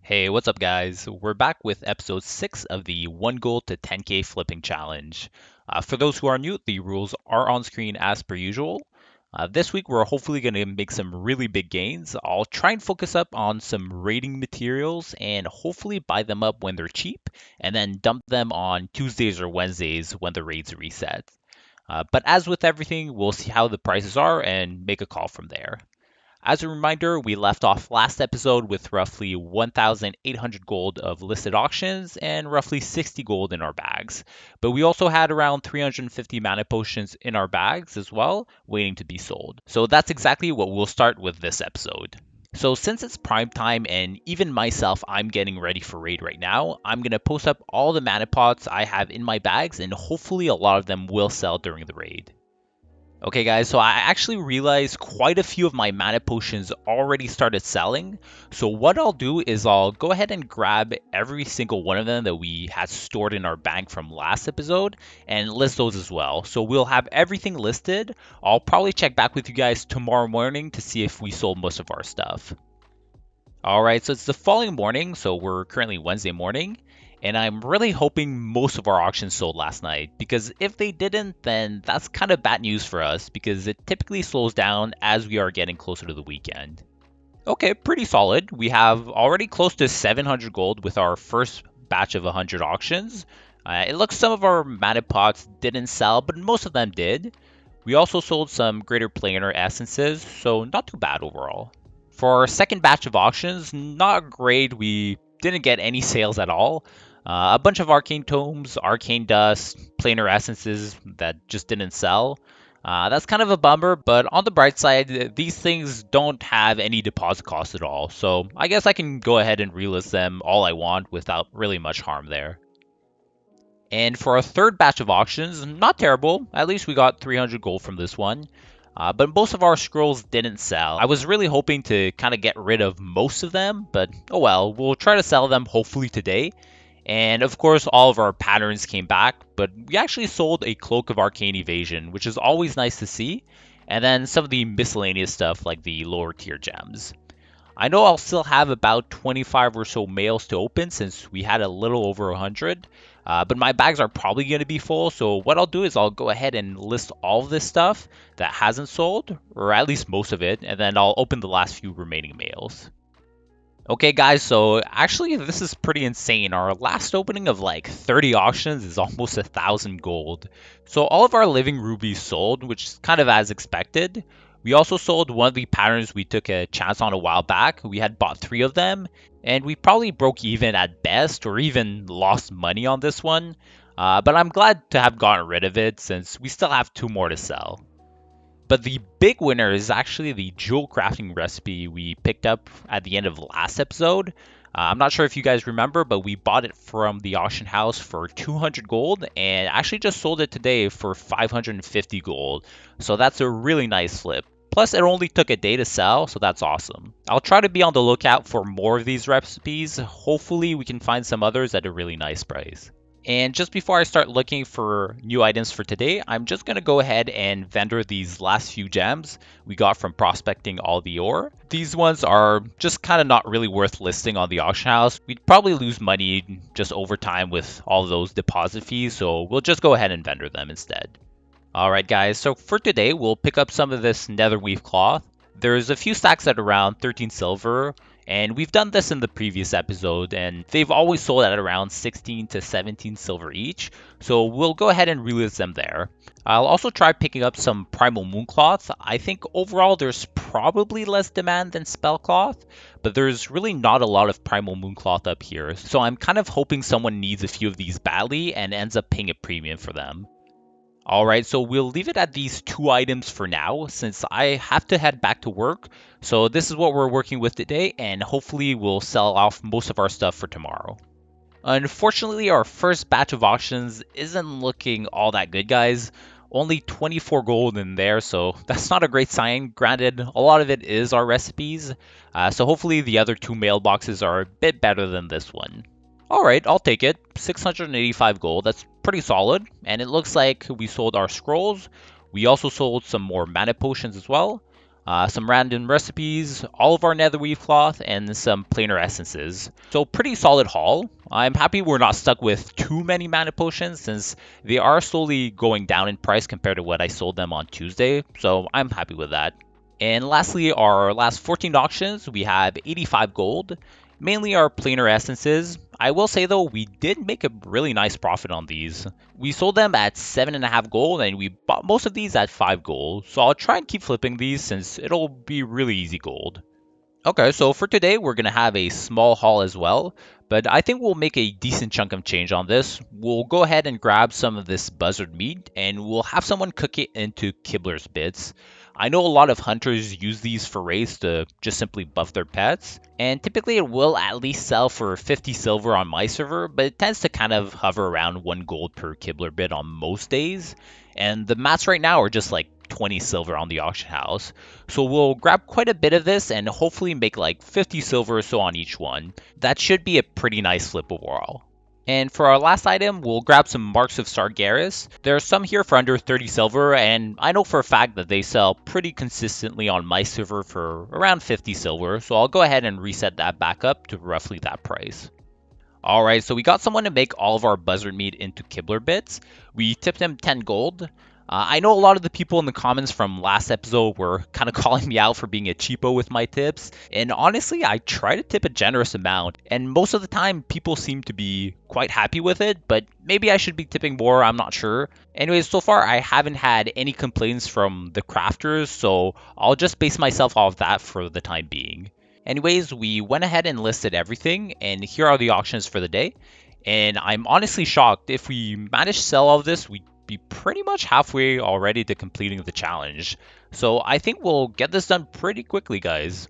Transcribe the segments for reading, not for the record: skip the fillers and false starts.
Hey, what's up, guys? We're back with episode 6 of the 1 gold to 10k flipping challenge. For those who are new, the rules are on screen as per usual. This week, we're hopefully going to make some really big gains. I'll try and focus up on some raiding materials and hopefully buy them up when they're cheap and then dump them on Tuesdays or Wednesdays when the raids reset. But as with everything, we'll see how the prices are and make a call from there. As a reminder, we left off last episode with roughly 1,800 gold of listed auctions and roughly 60 gold in our bags. But we also had around 350 mana potions in our bags as well, waiting to be sold. So that's exactly what we'll start with this episode. So since it's prime time and even myself, I'm getting ready for raid right now, I'm going to post up all the mana pots I have in my bags and hopefully a lot of them will sell during the raid. Okay guys, so I actually realized quite a few of my mana potions already started selling. So what I'll do is I'll go ahead and grab every single one of them that we had stored in our bank from last episode and list those as well. So we'll have everything listed. I'll probably check back with you guys tomorrow morning to see if we sold most of our stuff. Alright, so it's the following morning, so we're currently Wednesday morning, and I'm really hoping most of our auctions sold last night, because if they didn't, then that's kind of bad news for us, because it typically slows down as we are getting closer to the weekend. Okay, pretty solid. We have already close to 700 gold with our first batch of 100 auctions. It looks some of our mana pots didn't sell, but most of them did. We also sold some greater planar essences, so not too bad overall. For our second batch of auctions, not great. We didn't get any sales at all. A bunch of arcane tomes, arcane dust, planar essences that just didn't sell. That's kind of a bummer, but on the bright side, these things don't have any deposit cost at all. So I guess I can go ahead and relist them all I want without really much harm there. And for our third batch of auctions, not terrible. At least we got 300 gold from this one. But most of our scrolls didn't sell. I was really hoping to kind of get rid of most of them, but oh well, we'll try to sell them hopefully today. And of course, all of our patterns came back, but we actually sold a Cloak of Arcane Evasion, which is always nice to see. And then some of the miscellaneous stuff like the lower tier gems. I know I'll still have about 25 or so mails to open since we had a little over 100, but my bags are probably going to be full, so what I'll do is I'll go ahead and list all of this stuff that hasn't sold, or at least most of it, and then I'll open the last few remaining mails. Okay guys, so actually this is pretty insane. Our last opening of like 30 auctions is almost 1,000 gold. So all of our living rubies sold, which is kind of as expected. We also sold one of the patterns we took a chance on a while back. We had bought 3 of them, and we probably broke even at best or even lost money on this one. But I'm glad to have gotten rid of it since we still have 2 more to sell. But the big winner is actually the jewel crafting recipe we picked up at the end of last episode. I'm not sure if you guys remember, but we bought it from the auction house for 200 gold and actually just sold it today for 550 gold. So that's a really nice flip. Plus, it only took a day to sell, so that's awesome. I'll try to be on the lookout for more of these recipes. Hopefully, we can find some others at a really nice price. And just before I start looking for new items for today, I'm just going to go ahead and vendor these last few gems we got from prospecting all the ore. These ones are just kind of not really worth listing on the auction house. We'd probably lose money just over time with all those deposit fees, so we'll just go ahead and vendor them instead. Alright guys, so for today, we'll pick up some of this netherweave cloth. There's a few stacks at around 13 silver, and we've done this in the previous episode, and they've always sold at around 16 to 17 silver each, so we'll go ahead and relist them there. I'll also try picking up some primal moon cloth. I think overall there's probably less demand than spell cloth, but there's really not a lot of primal moon cloth up here, so I'm kind of hoping someone needs a few of these badly and ends up paying a premium for them. Alright, so we'll leave it at these 2 items for now, since I have to head back to work. So this is what we're working with today, and hopefully we'll sell off most of our stuff for tomorrow. Unfortunately, our first batch of auctions isn't looking all that good, guys. Only 24 gold in there, so that's not a great sign. Granted, a lot of it is our recipes, so hopefully the other 2 mailboxes are a bit better than this one. Alright, I'll take it. 685 gold, that's pretty solid. And it looks like we sold our scrolls. We also sold some more mana potions as well. some random recipes, all of our netherweave cloth, and some planar essences. So pretty solid haul. I'm happy we're not stuck with too many mana potions since they are slowly going down in price compared to what I sold them on Tuesday, so I'm happy with that. And lastly, our last 14 auctions, we have 85 gold, mainly our planar essences. I will say though, we did make a really nice profit on these. We sold them at 7.5 gold and we bought most of these at 5 gold, so I'll try and keep flipping these since it'll be really easy gold. Okay, so for today, we're going to have a small haul as well, but I think we'll make a decent chunk of change on this. We'll go ahead and grab some of this buzzard meat, and we'll have someone cook it into Kibler's bits. I know a lot of hunters use these for raids to just simply buff their pets, and typically it will at least sell for 50 silver on my server, but it tends to kind of hover around 1 gold per Kibler bit on most days, and the mats right now are just like 20 silver on the auction house. So we'll grab quite a bit of this and hopefully make like 50 silver or so on each one. That should be a pretty nice flip overall. And for our last item, we'll grab some Marks of Sargeras. There are some here for under 30 silver, and I know for a fact that they sell pretty consistently on my server for around 50 silver, so I'll go ahead and reset that back up to roughly that price. Alright, so we got someone to make all of our buzzard meat into Kibler bits. We tipped him 10 gold. I know a lot of the people in the comments from last episode were kind of calling me out for being a cheapo with my tips, and honestly, I try to tip a generous amount, and most of the time people seem to be quite happy with it, but maybe I should be tipping more, I'm not sure. Anyways, so far I haven't had any complaints from the crafters, so I'll just base myself off that for the time being. Anyways, we went ahead and listed everything, and here are the auctions for the day. And I'm honestly shocked. If we manage to sell all of this, we'd be pretty much halfway already to completing the challenge. So I think we'll get this done pretty quickly, guys.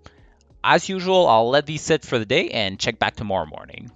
As usual, I'll let these sit for the day and check back tomorrow morning.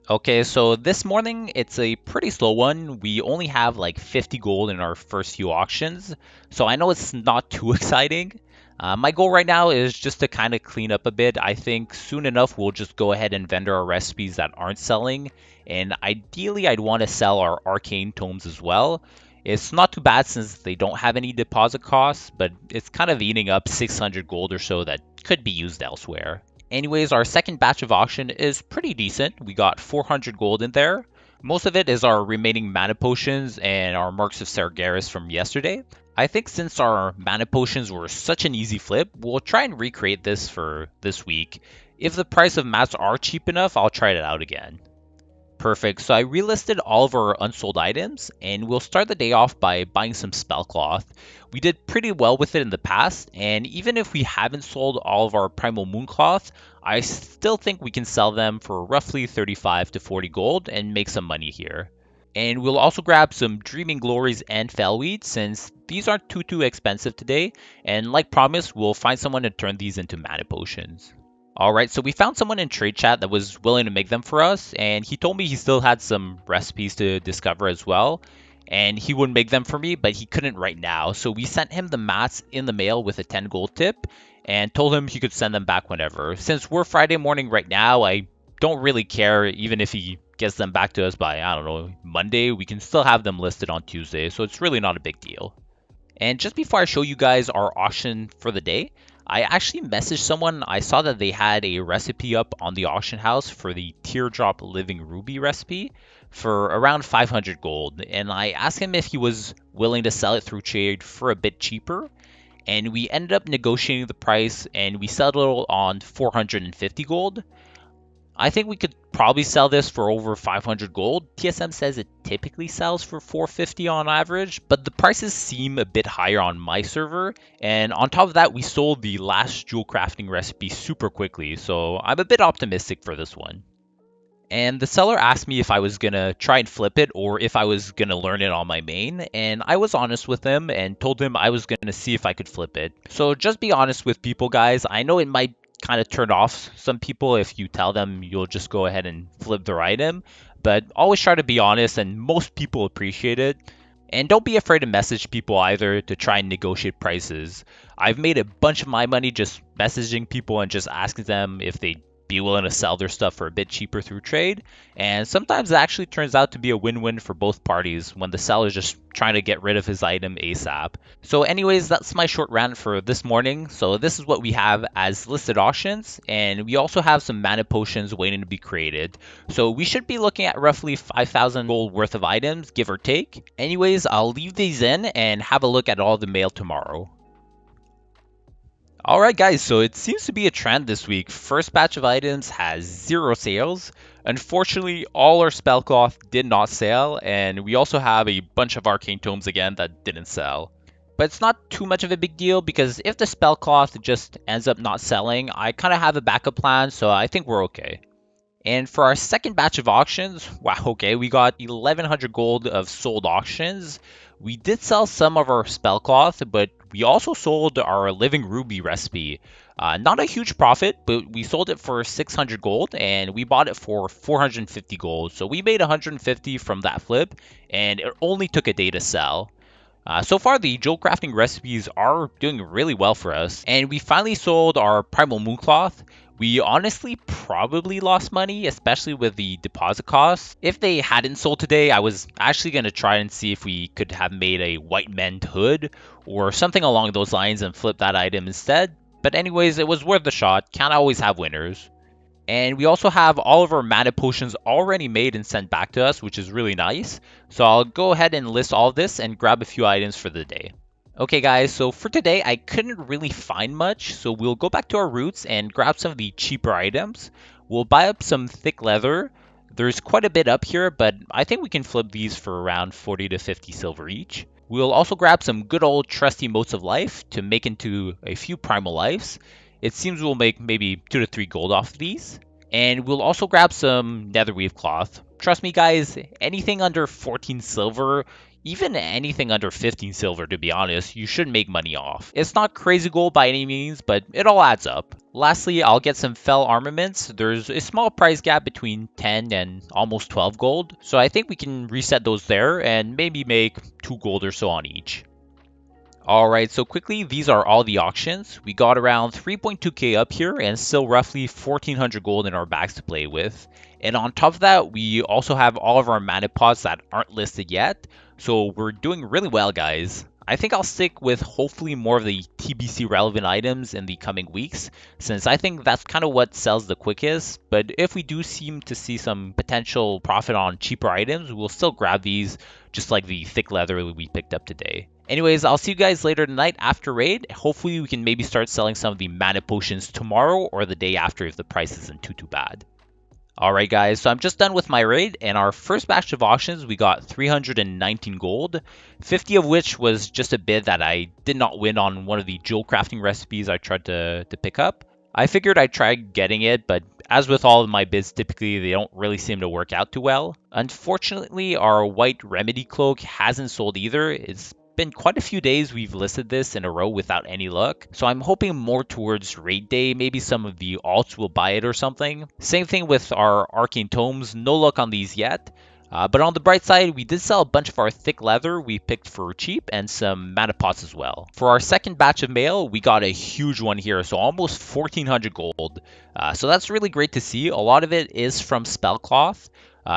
Okay, so this morning, it's a pretty slow one. We only have like 50 gold in our first few auctions, so I know it's not too exciting. My goal right now is just to kind of clean up a bit. I think soon enough we'll just go ahead and vendor our recipes that aren't selling, and ideally I'd want to sell our arcane tomes as well. It's not too bad since they don't have any deposit costs, but it's kind of eating up 600 gold or so that could be used elsewhere. Anyways, our second batch of auction is pretty decent. We got 400 gold in there. Most of it is our remaining mana potions and our Marks of Sargeras from yesterday. I think since our mana potions were such an easy flip, we'll try and recreate this for this week. If the price of mats are cheap enough, I'll try it out again. Perfect, so I relisted all of our unsold items, and we'll start the day off by buying some spell cloth. We did pretty well with it in the past, and even if we haven't sold all of our primal moon cloth, I still think we can sell them for roughly 35 to 40 gold and make some money here. And we'll also grab some Dreaming Glories and Fellweed since these aren't too expensive today, and like promised, we'll find someone to turn these into mana potions. Alright, so we found someone in trade chat that was willing to make them for us, and he told me he still had some recipes to discover as well, and he would make them for me, but he couldn't right now, so we sent him the mats in the mail with a 10 gold tip, and told him he could send them back whenever. Since we're Friday morning right now, I don't really care, even if he gets them back to us by, I don't know, Monday, we can still have them listed on Tuesday, so it's really not a big deal. And just before I show you guys our auction for the day, I actually messaged someone. I saw that they had a recipe up on the auction house for the Teardrop Living Ruby recipe for around 500 gold. And I asked him if he was willing to sell it through trade for a bit cheaper. And we ended up negotiating the price and we settled on 450 gold. I think we could probably sell this for over 500 gold. TSM says it typically sells for 450 on average, but the prices seem a bit higher on my server. And on top of that, we sold the last jewel crafting recipe super quickly, so I'm a bit optimistic for this one. And the seller asked me if I was gonna try and flip it or if I was gonna learn it on my main, and I was honest with him and told him I was gonna see if I could flip it. So just be honest with people, guys. I know it might kind of turn off some people if you tell them you'll just go ahead and flip their item, but always try to be honest and most people appreciate it. And don't be afraid to message people either to try and negotiate prices. I've made a bunch of my money just messaging people and just asking them if they be willing to sell their stuff for a bit cheaper through trade. And sometimes it actually turns out to be a win-win for both parties when the seller is just trying to get rid of his item ASAP. So anyways, that's my short rant for this morning. So this is what we have as listed auctions, and we also have some mana potions waiting to be created. So we should be looking at roughly 5,000 gold worth of items, give or take. Anyways, I'll leave these in and have a look at all the mail tomorrow. Alright guys, so it seems to be a trend this week. First batch of items has 0 sales. Unfortunately, all our spellcloth did not sell, and we also have a bunch of arcane tomes again that didn't sell. But it's not too much of a big deal because if the spellcloth just ends up not selling, I kind of have a backup plan, so I think we're okay. And for our second batch of auctions, wow, okay, we got 1100 gold of sold auctions. We did sell some of our spellcloth, but we also sold our living ruby recipe. Not a huge profit, but we sold it for 600 gold and we bought it for 450 gold. So we made 150 from that flip, and it only took a day to sell. So far, the GjLcP recipes are doing really well for us, and we finally sold our Primal Mooncloth. We honestly probably lost money, especially with the deposit costs. If they hadn't sold today, I was actually going to try and see if we could have made a white mend hood or something along those lines and flip that item instead. But anyways, it was worth the shot. Can't always have winners. And we also have all of our mana potions already made and sent back to us, which is really nice. So I'll go ahead and list all of this and grab a few items for the day. Okay guys, so for today I couldn't really find much, so we'll go back to our roots and grab some of the cheaper items. We'll buy up some thick leather. There's quite a bit up here, but I think we can flip these for around 40 to 50 silver each. We'll also grab some good old trusty motes of life to make into a few primal lives. It seems we'll make maybe 2 to 3 gold off of these. And we'll also grab some netherweave cloth. Trust me guys, anything under 14 silver, even anything under 15 silver to be honest, you should make money off. It's not crazy gold by any means, but it all adds up. Lastly, I'll get some fell armaments. There's a small price gap between 10 and almost 12 gold, so I think we can reset those there and maybe make 2 gold or so on each. Alright, so quickly, these are all the auctions. We got around 3.2k up here and still roughly 1400 gold in our bags to play with. And on top of that, we also have all of our mana pots that aren't listed yet. So we're doing really well, guys. I think I'll stick with hopefully more of the TBC relevant items in the coming weeks, since I think that's kind of what sells the quickest. But if we do seem to see some potential profit on cheaper items, we'll still grab these, just like the thick leather we picked up today. Anyways, I'll see you guys later tonight after raid. Hopefully we can maybe start selling some of the mana potions tomorrow or the day after if the price isn't too bad. Alright guys, so I'm just done with my raid, and our first batch of auctions we got 319 gold, 50 of which was just a bid that I did not win on one of the GjLcP recipes I tried to pick up. I figured I'd try getting it, but as with all of my bids, typically they don't really seem to work out too well. Unfortunately, our white remedy cloak hasn't sold either. It's been quite a few days we've listed this in a row without any luck, so I'm hoping more towards raid day, maybe some of the alts will buy it or something. Same thing with our arcane tomes, no luck on these yet. But on the bright side, we did sell a bunch of our thick leather we picked for cheap and some mana pots as well. For our second batch of mail, we got a huge one here, so almost 1400 gold. So that's really great to see. A lot of it is from spellcloth,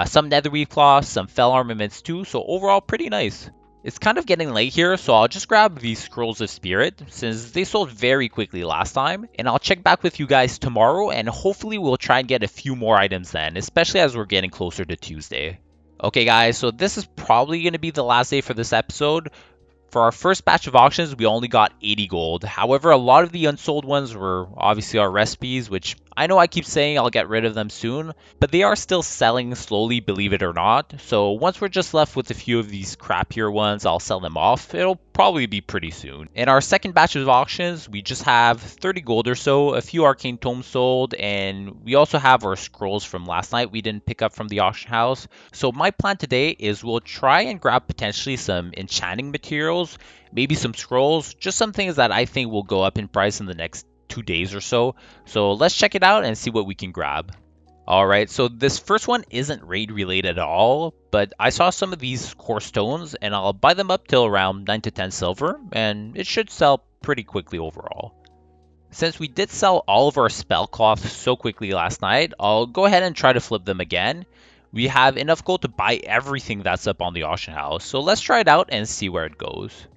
some netherweave cloth, some fell armaments too, so overall pretty nice. It's kind of getting late here, so I'll just grab these Scrolls of Spirit, since they sold very quickly last time, and I'll check back with you guys tomorrow, and hopefully we'll try and get a few more items then, especially as we're getting closer to Tuesday. Okay guys, so this is probably going to be the last day for this episode. For our first batch of auctions, we only got 80 gold. However, a lot of the unsold ones were obviously our recipes, which I know I keep saying I'll get rid of them soon, but they are still selling slowly, believe it or not. So once we're just left with a few of these crappier ones, I'll sell them off. It'll probably be pretty soon. In our second batch of auctions, we just have 30 gold or so, a few arcane tomes sold, and we also have our scrolls from last night we didn't pick up from the auction house. So my plan today is we'll try and grab potentially some enchanting materials, maybe some scrolls, just some things that I think will go up in price in the next 2 days or so. So let's check it out and see what we can grab. Alright, so this first one isn't raid related at all, but I saw some of these core stones and I'll buy them up till around 9 to 10 silver, and it should sell pretty quickly overall. Since we did sell all of our spell cloths so quickly last night, I'll go ahead and try to flip them again. We have enough gold to buy everything that's up on the auction house, so let's try it out and see where it goes.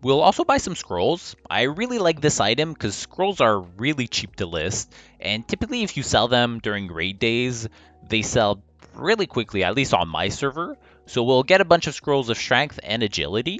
We'll also buy some scrolls. I really like this item because scrolls are really cheap to list, and typically if you sell them during raid days, they sell really quickly, at least on my server. So we'll get a bunch of scrolls of strength and agility.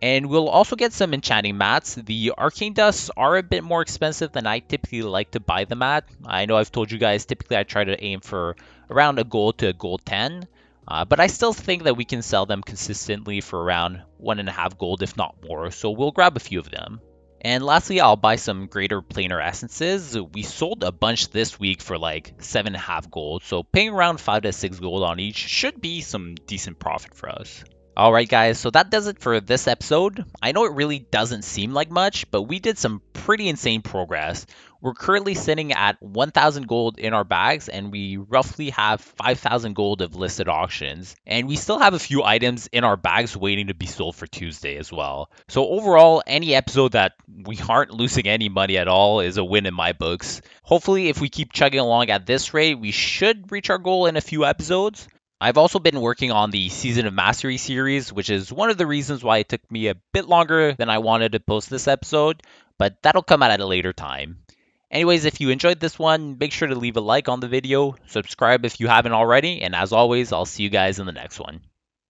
And we'll also get some enchanting mats. The arcane dusts are a bit more expensive than I typically like to buy them at. I know I've told you guys typically I try to aim for around a gold to a gold 10. But I still think that we can sell them consistently for around 1.5 gold, if not more, so we'll grab a few of them. And lastly, I'll buy some greater planar essences. We sold a bunch this week for like 7.5 gold, so paying around 5 to 6 gold on each should be some decent profit for us. Alright guys, so that does it for this episode. I know it really doesn't seem like much, but we did some pretty insane progress. We're currently sitting at 1,000 gold in our bags, and we roughly have 5,000 gold of listed auctions. And we still have a few items in our bags waiting to be sold for Tuesday as well. So overall, any episode that we aren't losing any money at all is a win in my books. Hopefully, if we keep chugging along at this rate, we should reach our goal in a few episodes. I've also been working on the Season of Mastery series, which is one of the reasons why it took me a bit longer than I wanted to post this episode, but that'll come out at a later time. Anyways, if you enjoyed this one, make sure to leave a like on the video, subscribe if you haven't already, and as always, I'll see you guys in the next one.